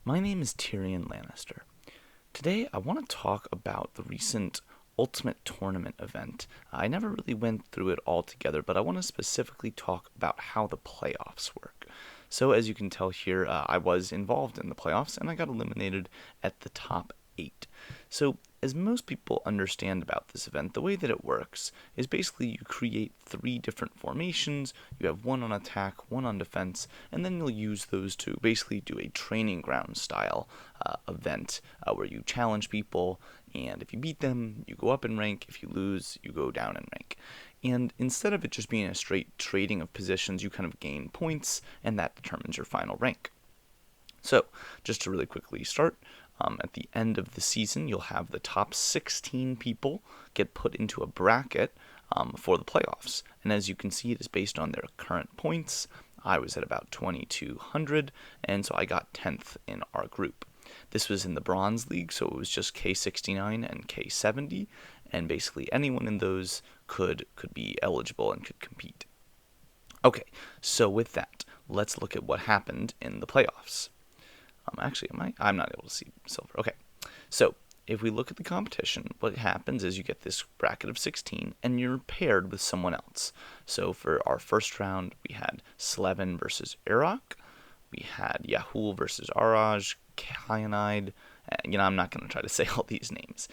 My name is TyrionLanstr. Today I want to talk about the recent Ultimate Tournament event. I never really went through it all together, but I want to specifically talk about how the playoffs work. So as you can tell here, I was involved in the playoffs and I got eliminated at the top 8. So as most people understand about this event, the way that it works is basically you create 3 different formations, you have one on attack, one on defense, and then you'll use those to basically do a training ground style event where you challenge people, and if you beat them, you go up in rank. If you lose, you go down in rank. And instead of it just being a straight trading of positions, you kind of gain points, and that determines your final rank. So, just to really quickly start, at the end of the season, you'll have the top 16 people get put into a bracket for the playoffs. And as you can see, it is based on their current points. I was at about 2,200, and so I got 10th in our group. This was in the Bronze League, so it was just K69 and K70, and basically anyone in those could be eligible and could compete. Okay, so with that, let's look at what happened in the playoffs. Actually, I'm not able to see silver. Okay, so if we look at the competition, what happens is you get this bracket of 16, and you're paired with someone else. So for our first round, we had Slevin versus Iraq. We had Yahul versus Araj, Kyanide. I'm not going to try to say all these names,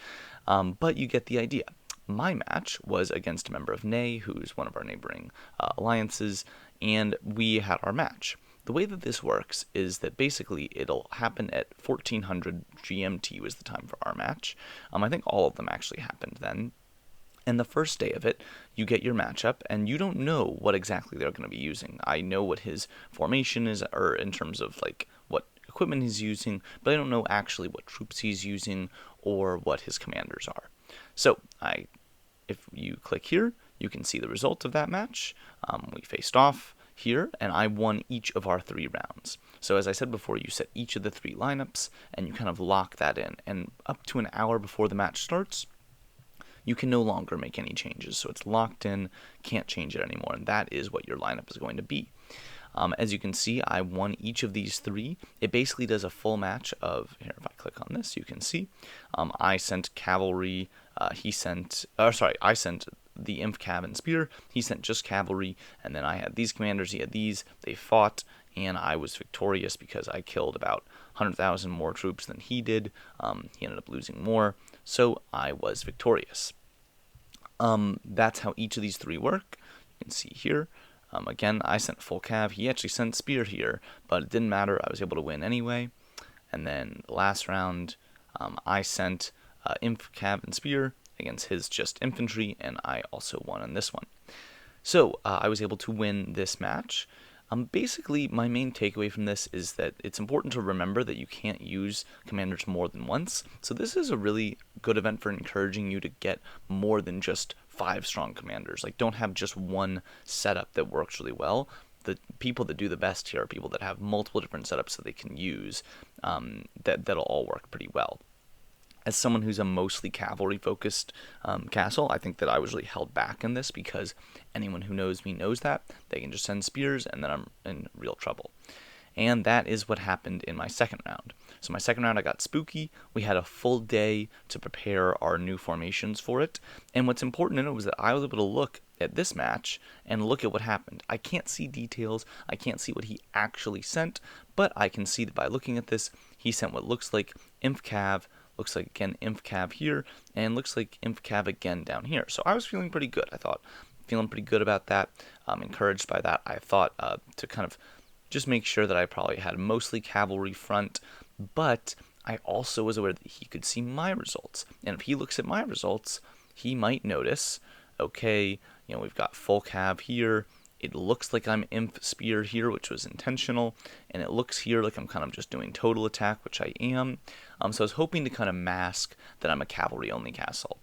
but you get the idea. My match was against a member of NEI, who's one of our neighboring alliances, and we had our match. The way that this works is that basically it'll happen at 1400 GMT was the time for our match. I think all of them actually happened then. And the first day of it, you get your matchup, and you don't know what exactly they're going to be using. I know what his formation is, or in terms of like what equipment he's using, but I don't know actually what troops he's using or what his commanders are. So if you click here, you can see the result of that match. We faced off here, and I won each of our 3 rounds. So as I said before, you set each of the 3 lineups, and you kind of lock that in. And up to an hour before the match starts, you can no longer make any changes. So it's locked in, can't change it anymore, and that is what your lineup is going to be. As you can see, I won each of these 3. It basically does a full match of, here, if I click on this, you can see, I sent cavalry, I sent the Inf Cav and Spear, he sent just cavalry, and then I had these commanders, he had these, they fought, and I was victorious because I killed about 100,000 more troops than he did. He ended up losing more, so I was victorious. That's how each of these 3 work. You can see here. Again, I sent full cav. He actually sent spear here, but it didn't matter. I was able to win anyway. And then the last round, I sent inf cav and spear against his just infantry, and I also won on this one. So I was able to win this match. Basically, my main takeaway from this is that it's important to remember that you can't use commanders more than once. So this is a really good event for encouraging you to get more than just 5 strong commanders. Like, don't have just one setup that works really well. The people that do the best here are people that have multiple different setups that they can use that'll all work pretty well. As someone who's a mostly cavalry-focused castle, I think that I was really held back in this because anyone who knows me knows that. They can just send spears, and then I'm in real trouble. And that is what happened in my second round. So my second round, I got spooky. We had a full day to prepare our new formations for it. And what's important to know was that I was able to look at this match and look at what happened. I can't see details. I can't see what he actually sent, but I can see that by looking at this, he sent what looks like Inf Cav, looks like, again, Inf Cav here, and looks like Inf Cav again down here. So I was feeling pretty good, I thought. Feeling pretty good about that. Encouraged by that. I thought to kind of just make sure that I probably had mostly cavalry front, but I also was aware that he could see my results. And if he looks at my results, he might notice, okay, we've got full cav here. It looks like I'm Inf Spear here, which was intentional, and it looks here like I'm kind of just doing total attack, which I am. So I was hoping to kind of mask that I'm a cavalry-only castle.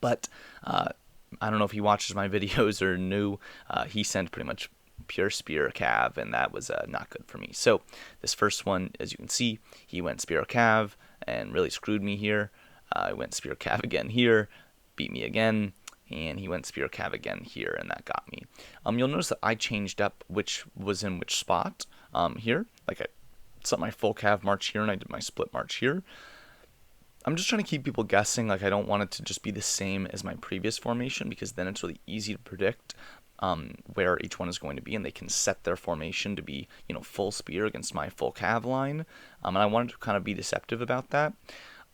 But I don't know if he watches my videos or knew, he sent pretty much pure spear cav, and that was not good for me. So this first one, as you can see, he went spear cav and really screwed me here. I went spear cav again here, beat me again, and he went spear cav again here, and that got me. You'll notice that I changed up which was in which spot here. Like set my full cav march here and I did my split march here. I'm just trying to keep people guessing. Like, I don't want it to just be the same as my previous formation, because then it's really easy to predict where each one is going to be, and they can set their formation to be, full spear against my full cav line. And I wanted to kind of be deceptive about that.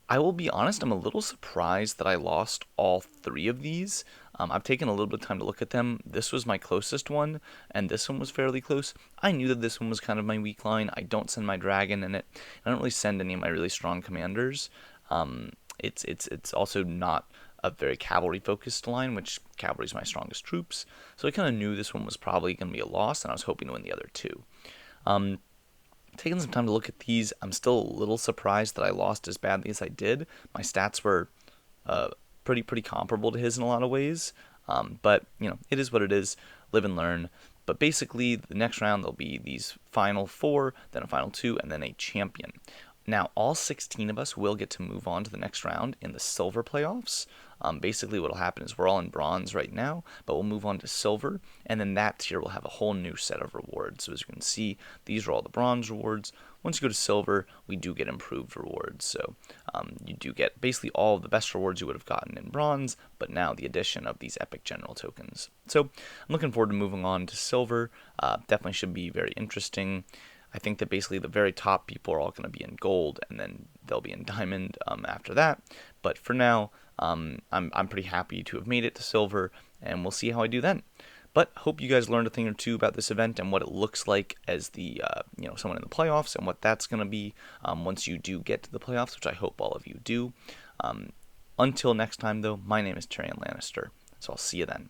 I will be honest, I'm a little surprised that I lost all 3 of these. I've taken a little bit of time to look at them. This was my closest one, and this one was fairly close. I knew that this one was kind of my weak line. I don't send my dragon in it. I don't really send any of my really strong commanders. It's also not a very cavalry-focused line, which cavalry is my strongest troops. So I kind of knew this one was probably going to be a loss, and I was hoping to win the other 2. Taking some time to look at these, I'm still a little surprised that I lost as badly as I did. My stats were pretty comparable to his in a lot of ways, but it is what it is. Live and learn. But basically, the next round there'll be these final 4, then a final 2, and then a champion. Now, all 16 of us will get to move on to the next round in the silver playoffs. Basically, what will happen is we're all in bronze right now, but we'll move on to silver, and then that tier will have a whole new set of rewards. So as you can see, these are all the bronze rewards. Once you go to silver, we do get improved rewards. So you do get basically all of the best rewards you would have gotten in bronze, but now the addition of these epic general tokens. So I'm looking forward to moving on to silver. Definitely should be very interesting. I think that basically the very top people are all going to be in gold, and then they'll be in diamond after that. But for now, I'm pretty happy to have made it to silver, and we'll see how I do then. But hope you guys learned a thing or two about this event and what it looks like as the someone in the playoffs, and what that's going to be once you do get to the playoffs, which I hope all of you do. Until next time, though, my name is TyrionLanstr, so I'll see you then.